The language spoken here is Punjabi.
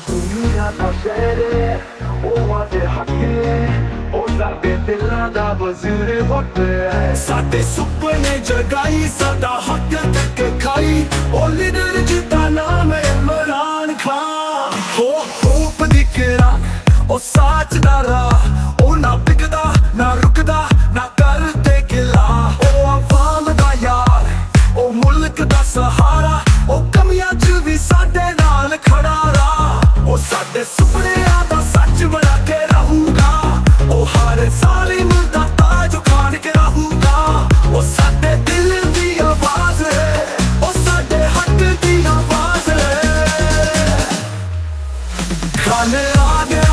ਦੁਨੀਆ ਦਾ ਸ਼ਹਿਰ ਉਹ ਵਾਦੇ ਹੱਕੇ ਉਹ ਸਾਡੇ ਦਿਲਾਂ ਦਾ ਵਜ਼ੀਰ ਹੋਤੇ ਸਾਡੇ ਸੁਪਨੇ ਜਗਾਈ ਸਾਡਾ ਹੱਕ ਤੱਕ ਖਾਈ ਉਹ ਲੀਡਰ ਜਿੱਤਾ ਨਾਮ ਹੈ ਇਮਰਾਨ ਖਾਨ ਹੋਪ ਦੀ ਕਿਰਾਂ ਉਹ ਸਾਚ ਦਾ ਰਾਹ ਉਹ ਨਾ ਟਿਕਦਾ ਨਾ ਰੁਕਦਾ ਨਾ ਕਰਦੇ ਗਿਲਾ ਉਹ ਆਵਾਮ ਦਾ ਯਾਰ ਉਹ ਮੁਲਕ ਦਾ ਸਹਾਰਾ ਉਹ ਕਮੀਆਂ 'ਚ ਵੀ ਸਾਡੇ ਨਾਲ ਖੜਾ ਰਹਾ ਉਹ ਸਾਡੇ ਸੁਪਨਿਆਂ ਦਾ ਸੱਚ ਬਣਾ ਕੇ ਰਹੂਗਾ ਉਹ ਹਰ ਜ਼ਾਲਿਮ ਦਾ ਤਾਜ ਉਖਾੜ ਕੇ ਰਹੂਗਾ ਉਹ ਸਾਡੇ ਦਿਲ ਦੀ ਆਵਾਜ਼ ਹੈ ਉਹ ਸਾਡੇ ਹੱਕ ਦੀ ਆਵਾਜ਼ ਹੈ ਖਾਨ ਆ ਗਿਆ